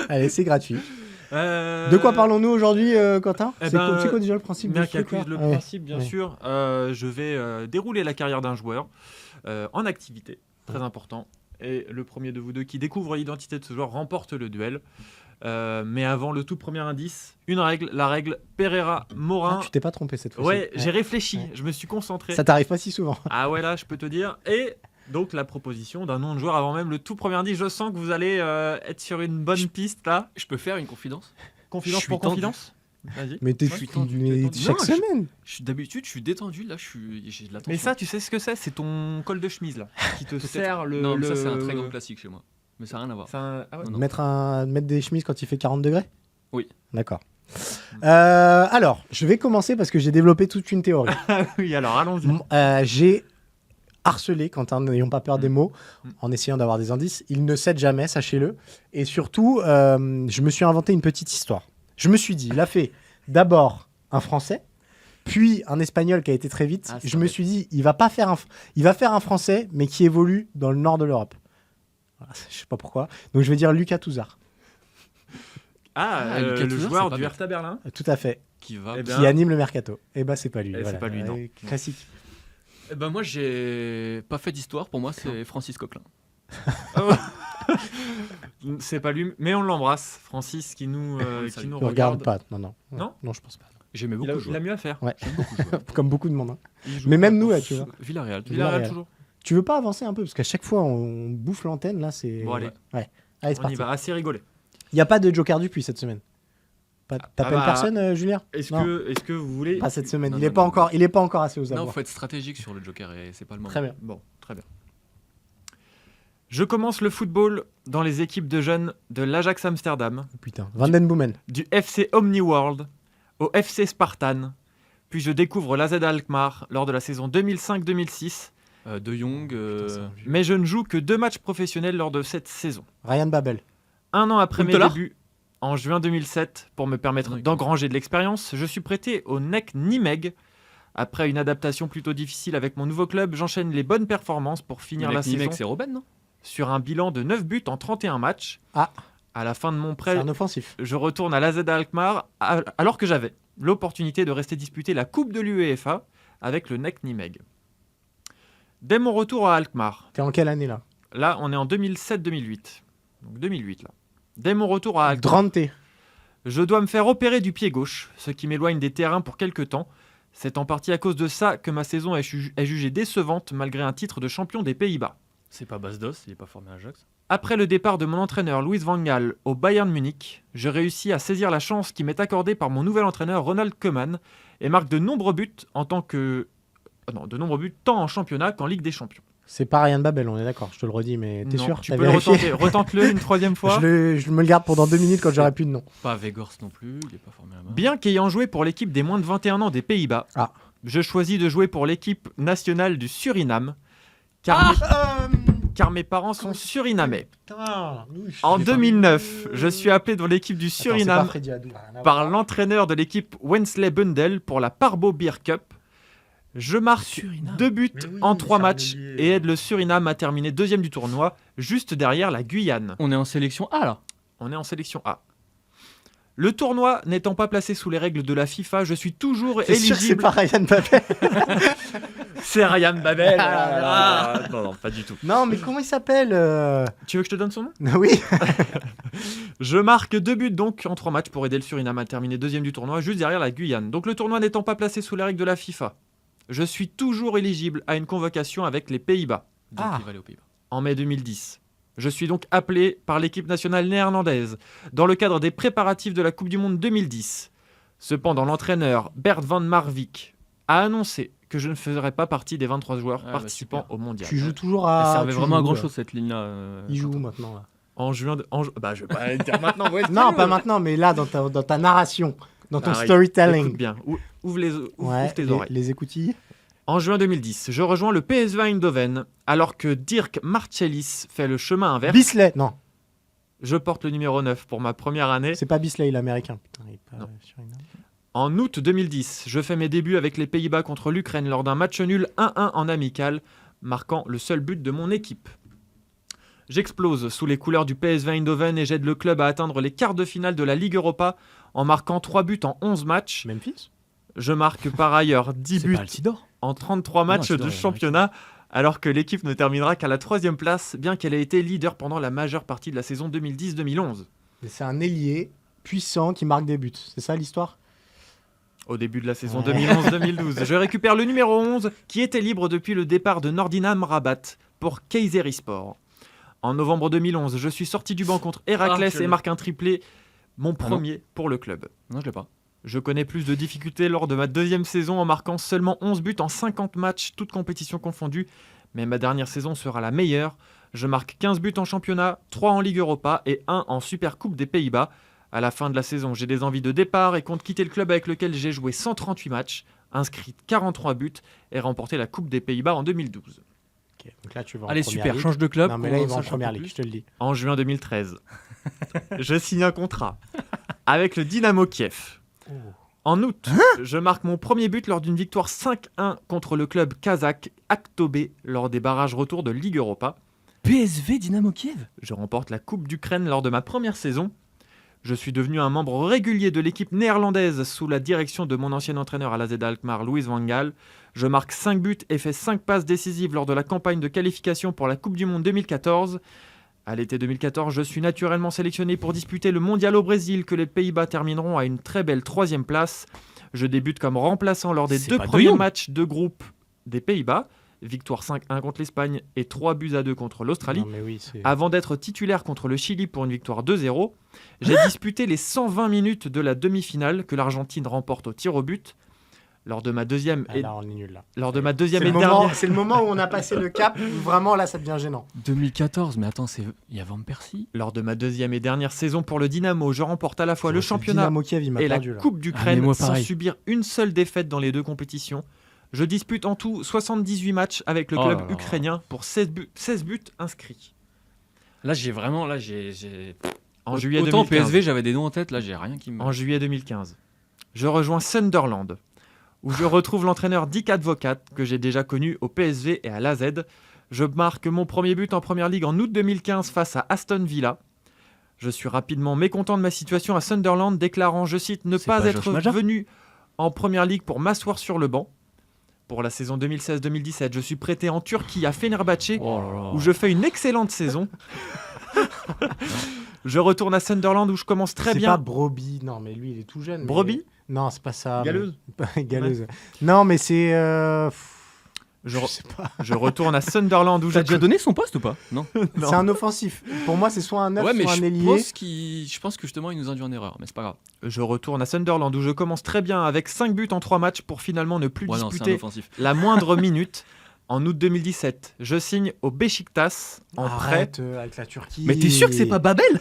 Allez, c'est gratuit. De quoi parlons-nous aujourd'hui, Quentin ? C'est quoi déjà le principe du truc, Le principe, bien sûr, je vais dérouler la carrière d'un joueur en activité, très important. Et le premier de vous deux qui découvre l'identité de ce joueur remporte le duel. Mais avant le tout premier indice, la règle Pereira-Morin. Ah, tu t'es pas trompé cette fois-ci. Ouais, j'ai réfléchi, je me suis concentré. Ça t'arrive pas si souvent. Ah ouais, là, je peux te dire. Et Donc la proposition d'un nom de joueur avant même le tout premier indice. Je sens que vous allez être sur une bonne piste là. Je peux faire une confidence? Confidence Je pour suis tendu. confidence. Vas-y. Mais Je suis tendu, mais tendu. chaque Non, semaine. D'habitude, je suis détendu. Là, j'ai de l'attention. Mais ça, tu sais ce que c'est? C'est ton col de chemise là qui te sert le. Non, mais ça, le- c'est un très grand classique chez moi. Mais ça n'a rien à voir. C'est un- ah ouais. Non. Mettre des chemises quand il fait 40 degrés? Oui. D'accord. Alors, je vais commencer parce que j'ai développé toute une théorie. Ah oui, alors allons-y. J'ai harcelé Quentin, n'ayons pas peur des mots, en essayant d'avoir des indices. Il ne cède jamais, sachez-le. Et surtout, je me suis inventé une petite histoire. Je me suis dit, il a fait d'abord un Français, puis un Espagnol qui a été très vite. Ah, c'est Je me bête. suis dit, il va faire un Français, mais qui évolue dans le nord de l'Europe. Voilà, je sais pas pourquoi. Donc je vais dire Lucas Touzard. Le Lucas Touzard, joueur c'est pas du bête. Hertha Berlin. Tout à fait. Qui va Eh bien, Qui anime le mercato. Et bah c'est pas lui. Eh, c'est pas lui, non. Classique. Eh ben moi, j'ai pas fait d'histoire. Pour moi, c'est Francis Coquelin. C'est pas lui, mais on l'embrasse, Francis, qui nous salue. nous Je regarde regarde. pas. Non. Non Non, je pense pas. J'aimais Il a, beaucoup il a jouer. mieux à faire. Ouais. J'aime beaucoup jouer. Comme beaucoup de monde. Hein. Il joue Mais même pas nous, pour là, tu vois. Villarreal. Villarreal Villarreal. toujours. Tu veux pas avancer un peu? Parce qu'à chaque fois, on bouffe l'antenne. Là, c'est. Bon, allez. Ouais. Allez, c'est On y parti. va, assez rigolé. Il n'y a pas de Joker Dupuis cette semaine. T'appelles bah, personne, Julien? Est-ce Non. que vous voulez. Pas cette semaine. Non, il est non, pas non. encore. Il est pas encore assez aux Non, avoirs. faut être stratégique sur le Joker et c'est pas le moment. Très bien. Bon, très bien. Je commence le football dans les équipes de jeunes de l'Ajax Amsterdam, Putain. Van den Boomen. du FC Omniworld au FC Spartan, puis je découvre l'AZ Alkmaar lors de la saison 2005-2006, De Jong. mais je ne joue que 2 matchs professionnels lors de cette saison. Ryan Babel. Un an après mes Huntelaar débuts, en juin 2007, pour me permettre Oui, d'engranger de l'expérience, je suis prêté au NEC Nîmes. Après une adaptation plutôt difficile avec mon nouveau club, j'enchaîne les bonnes performances pour finir la saison c'est Robben, non? sur un bilan de 9 buts en 31 matchs. Ah. À la fin de mon C'est prêt, un offensif. je retourne à l'AZ Alkmaar alors que j'avais l'opportunité de rester disputer la Coupe de l'UEFA avec le NEC Nîmes. Dès mon retour à Alkmaar, T'es en quelle année là? là on est en 2007-2008, donc 2008 là. Dès mon retour à Alkmaar, Drante. je dois me faire opérer du pied gauche, ce qui m'éloigne des terrains pour quelques temps. C'est en partie à cause de ça que ma saison est jugée décevante malgré un titre de champion des Pays-Bas. C'est pas Basdos, il est pas formé à Ajax. Après le départ de mon entraîneur Louis van Gaal au Bayern Munich, je réussis à saisir la chance qui m'est accordée par mon nouvel entraîneur Ronald Koeman et marque de nombreux buts tant en championnat qu'en Ligue des Champions. C'est pas Ryan Babel, on est d'accord. Je te le redis, mais t'es Non, sûr? Tu T'as peux le vérifié? retenter. Retente-le une troisième fois. Je me le garde pendant 2 minutes quand j'aurai plus de nom. Pas Weghorst non plus, il est pas formé à Marseille. Bien qu'ayant joué pour l'équipe des moins de 21 ans des Pays-Bas, Ah. je choisis de jouer pour l'équipe nationale du Suriname, car mes parents sont surinamais. En 2009, je suis appelé dans l'équipe du Suriname par l'entraîneur de l'équipe Wensley Bundel pour la Parbo Beer Cup. Je marque Suriname. 2 buts Mais oui, en 3 c'est matchs un ailier. et aide le Suriname à terminer 2e du tournoi, juste derrière la Guyane. On est en sélection A là. On est en sélection A. Le tournoi n'étant pas placé sous les règles de la FIFA, je suis toujours C'est sûr que c'est éligible. pas Ryan Babel. C'est Ryan Babel. Ah là là. Non, pas du tout. Non, mais comment il s'appelle Tu veux que je te donne son nom? Oui. Je marque 2 buts donc en 3 matchs pour aider le Suriname à terminer 2e du tournoi, juste derrière la Guyane. Donc le tournoi n'étant pas placé sous les règles de la FIFA, je suis toujours éligible à une convocation avec les Pays-Bas. Donc Ah. il va aller aux Pays-Bas. En mai 2010. Je suis donc appelé par l'équipe nationale néerlandaise dans le cadre des préparatifs de la Coupe du Monde 2010. Cependant, l'entraîneur Bert van Marwijk a annoncé que je ne ferais pas partie des 23 joueurs Ah, bah, participants super. au mondial. Tu joues toujours Ça à. servait tu vraiment à joues, grand chose cette ligne là. Il joue où maintenant là? En juin. Bah, je vais pas dire maintenant. ouais, Non, pas maintenant, mais là, dans ta narration, dans ton Arrête, storytelling. Écoute bien. Ouvre Ouais, tes oreilles. les écoutilles. En juin 2010, je rejoins le PSV Eindhoven alors que Dirk Marcellis fait le chemin inverse. Bisley. Non, Je porte le numéro 9 pour ma première année. c'est pas Bisley, il est américain. Putain, il est pas Non. sur une- En août 2010, je fais mes débuts avec les Pays-Bas contre l'Ukraine lors d'un match nul 1-1 en amical, marquant le seul but de mon équipe. J'explose sous les couleurs du PSV Eindhoven et j'aide le club à atteindre les quarts de finale de la Ligue Europa en marquant 3 buts en 11 matchs. Memphis. Je marque par ailleurs 10 C'est buts pas Altidore. en 33 matchs Altidore, de il y a championnat, alors que l'équipe ne terminera qu'à la 3e place, bien qu'elle ait été leader pendant la majeure partie de la saison 2010-2011. Mais c'est un ailier puissant qui marque des buts. C'est ça l'histoire? Au début de la saison Ouais. 2011-2012, je récupère le numéro 11 qui était libre depuis le départ de Nordin Amrabat pour Kayserispor. En novembre 2011, je suis sorti du banc contre Héraclès et marque un triplé, mon premier pour le club. Non, je l'ai pas. Je connais plus de difficultés lors de ma deuxième saison en marquant seulement 11 buts en 50 matchs, toutes compétitions confondues. Mais ma dernière saison sera la meilleure. Je marque 15 buts en championnat, 3 en Ligue Europa et 1 en Supercoupe des Pays-Bas. À la fin de la saison, j'ai des envies de départ et compte quitter le club avec lequel j'ai joué 138 matchs, inscrit 43 buts et remporté la Coupe des Pays-Bas en 2012. Ok, donc là, tu vas en Allez, première super, ligue. change de club. Non, mais là, il va en première ligue, je te le dis. En juin 2013, je signe un contrat avec le Dynamo Kiev. En août, je marque mon premier but lors d'une victoire 5-1 contre le club kazakh Aktobé lors des barrages retour de Ligue Europa. PSV Dynamo Kiev. Je remporte la Coupe d'Ukraine lors de ma première saison. Je suis devenu un membre régulier de l'équipe néerlandaise sous la direction de mon ancien entraîneur à l'AZ Alkmaar, Louis van Gaal. Je marque 5 buts et fais 5 passes décisives lors de la campagne de qualification pour la Coupe du Monde 2014. À l'été 2014, je suis naturellement sélectionné pour disputer le mondial au Brésil que les Pays-Bas termineront à une très belle 3e place. Je débute comme remplaçant lors des C'est 2 pas premiers Doyon. matchs de groupe des Pays-Bas. Victoire 5-1 contre l'Espagne et 3-2 contre l'Australie. Non, mais oui, c'est... Avant d'être titulaire contre le Chili pour une victoire 2-0, j'ai disputé les 120 minutes de la demi-finale que l'Argentine remporte au tir au but. Lors de ma deuxième Ah, et, là, on est nul, là. lors de ma deuxième C'est et le, moment, dernière... c'est le moment où on a passé le cap, où vraiment, là, ça devient gênant. 2014, mais attends, il y a Van Persie. Lors de ma deuxième et dernière saison pour le Dynamo, je remporte à la fois le championnat Dynamo Kiev, il m'a et la perdu, là. Coupe Ah, d'Ukraine mais moi, sans pareil. subir une seule défaite dans les 2 compétitions. Je dispute en tout 78 matchs avec le Oh club là là. ukrainien pour 16 buts inscrits. Là, j'ai vraiment. Là, En juillet Autant 2015. PSV, j'avais des noms en tête. Là, j'ai rien qui me. En juillet 2015, je rejoins Sunderland, où je retrouve l'entraîneur Dick Advocat, que j'ai déjà connu au PSV et à l'AZ. Je marque mon premier but en Première Ligue en août 2015 face à Aston Villa. Je suis rapidement mécontent de ma situation à Sunderland, déclarant, je cite, ne C'est pas pas être Josh Maja venu en Première Ligue pour m'asseoir sur le banc. Pour la saison 2016-2017, je suis prêté en Turquie à Fenerbahçe, Oh là là. où je fais une excellente saison. Je retourne à Sunderland où je commence très C'est bien. pas Broby, non, mais lui, il est tout jeune. mais- Broby Non, c'est pas ça. Galeuse mais- Galeuse. Non, mais c'est... Je, Je re- sais pas. je retourne à Sunderland où je T'as déjà donné son poste ou pas? Non. Non. C'est un offensif. Pour moi, c'est soit un 9, Ouais, mais soit un ailier. je pense que justement, il nous induit en erreur, mais c'est pas grave. Je retourne à Sunderland où je commence très bien avec 5 buts en 3 matchs pour finalement ne plus Ouais, non, c'est un disputer offensif. la moindre minute. En août 2017, je signe au Beşiktaş en prêt. Arrête avec la Turquie. Mais t'es sûr que c'est pas Babel?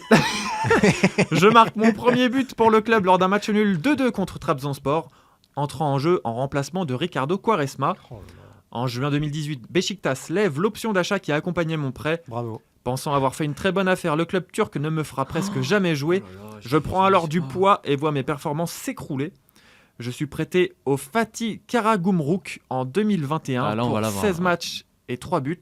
Je marque mon premier but pour le club lors d'un match nul 2-2 contre Trabzonspor, entrant en jeu en remplacement de Ricardo Quaresma. Oh là là. En juin 2018, Beşiktaş lève l'option d'achat qui a accompagné mon prêt. Bravo. Pensant avoir fait une très bonne affaire, le club turc ne me fera presque jamais jouer. Oh là là, Je prends alors du pas. poids et vois mes performances s'écrouler. Je suis prêté au Fatih Karagümrük en 2021 Ah, là, on pour va l'avoir, 16 là. matchs et 3 buts.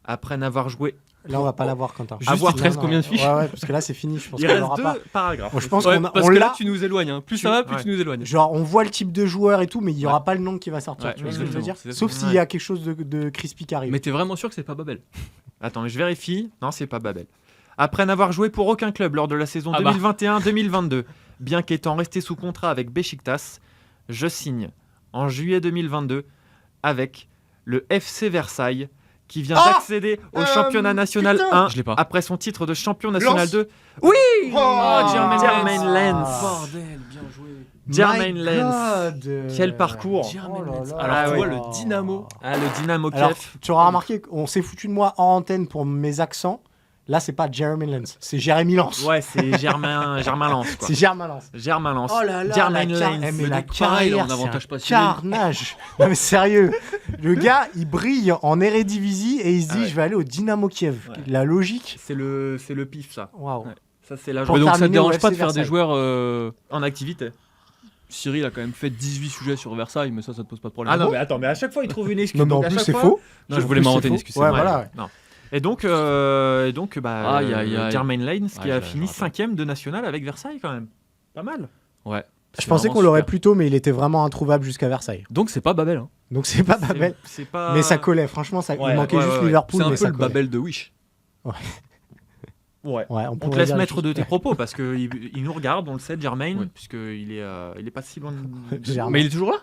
Après n'avoir joué... Là, on va pas l'avoir, Quentin. Juste, Avoir- il te reste Non, combien de non. fiches? Ouais, parce que là, c'est fini. Je pense Il qu'on reste l'aura 2 pas. paragraphes. Bon, je pense Ouais, qu'on a- parce on que l'a. là, tu nous éloignes. Hein. Plus ça va, plus Ouais. tu nous éloignes. Genre, on voit le type de joueur et tout, mais il y aura pas le nom qui va sortir. Ouais, Tu vois ce que je veux exactement. dire? C'est Sauf ça. s'il y a quelque chose de crispy qui arrive. Mais t'es vraiment sûr que c'est pas Babel? Attends, mais je vérifie. Non, c'est pas Babel. Après n'avoir joué pour aucun club lors de la saison Ah bah. 2021-2022, bien qu'étant resté sous contrat avec Beşiktaş, je signe en juillet 2022 avec le FC Versailles qui vient Ah d'accéder au championnat national putain 1 Je l'ai pas. après son titre de champion national Lens. 2. Oh, Jermaine Lens. Bordel, bien joué. Jermaine My Lens. God. Quel parcours. Oh là là. Alors, tu Ah vois, ouais. le Dynamo. Ah, le Dynamo Alors, Kiev. tu auras remarqué qu'on s'est foutu de moi en antenne pour mes accents. Là, c'est pas Jeremy Lens, c'est Jérémy Lens. Ouais, c'est Germain Lens, quoi. C'est Germain Lens. Germain Lens. Oh là là, Jermaine la car- Lens. Eh, mais Le la mec, pareil, carrière, on c'est avantage un pas sur lui. carnage. Non mais sérieux, le gars, il brille en Eredivisie et il se dit, Ah ouais. je vais aller au Dynamo Kiev. Ouais. La logique. C'est le pif, ça. Waouh. Ouais. Ça, c'est la Pour Ouais, donc ça te terminer au dérange pas de FC faire des Versailles. joueurs. en activité. Cyril a quand même fait 18 sujets sur Versailles, mais ça te pose pas de problème. Ah non, mais attends, mais à chaque fois, il trouve une excuse. Non mais en Donc, à plus chaque c'est fois- faux. Non, En je voulais plus, m'inventer c'est une faux. excuse. Ouais, c'est vrai. voilà. ouais. Non. Et donc, Aïe, aïe, aïe. Jermaine Lens qui Ouais, a je- fini je- 5ème de national avec Versailles quand même. Pas mal. Ouais. Je C'est pensais vraiment qu'on l'aurait super. plus tôt, mais il était vraiment introuvable jusqu'à Versailles. Donc c'est pas Babel. Hein. Donc c'est pas Babel. C'est pas. Mais ça collait, franchement, ça, Ouais, il manquait ouais, juste ouais, ouais. Liverpool, C'est un mais peu ça le collait. Babel de Wish. Ouais. Ouais, On te pourrait laisse dire mettre juste- de tes propos parce qu'il il nous regarde, on le sait, Jermaine, Oui. puisqu'il est pas si loin de. Germain. Mais il est toujours là?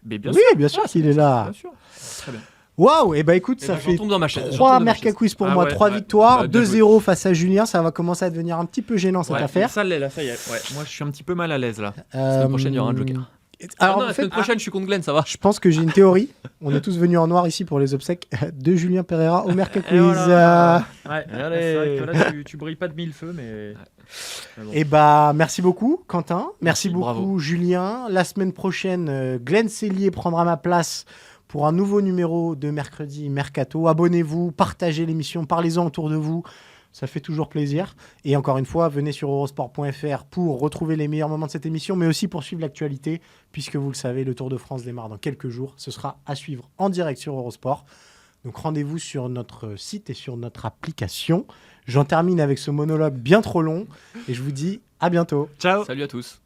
Mais bien Oui, sûr. bien sûr qu'il est là. Bien sûr. Très bien. Waouh, et bah écoute, Eh ça ben, je fait retombe dans ma chaise. 3 Mercaquiz pour Ah moi, ouais, 3 ouais. victoires, Bah, bien 2-0 face à Julien. Ça va commencer à devenir un petit peu gênant cette Ouais, affaire. Ça l'est, là, ça y est. Ouais, moi, je suis un petit peu mal à l'aise là. La semaine prochaine, il y aura un joker. Alors, non, en la fait, semaine prochaine, je suis contre Glenn, ça va. je pense que j'ai une théorie. On est tous venus en noir ici pour les obsèques de Julien Pereira au Mercaquiz. Et voilà. Ouais, Allez. c'est vrai que là, tu brilles pas de mille feux, mais. Mais bon. Et bah, merci beaucoup, Quentin. Merci Merci, beaucoup, bravo. Julien. La semaine prochaine, Glenn Cellier prendra ma place pour un nouveau numéro de Mercredi Mercato. Abonnez-vous, partagez l'émission, parlez-en autour de vous. Ça fait toujours plaisir. Et encore une fois, venez sur eurosport.fr pour retrouver les meilleurs moments de cette émission, mais aussi pour suivre l'actualité, puisque vous le savez, le Tour de France démarre dans quelques jours. Ce sera à suivre en direct sur Eurosport. Donc rendez-vous sur notre site et sur notre application. J'en termine avec ce monologue bien trop long et je vous dis à bientôt. Ciao. Salut à tous.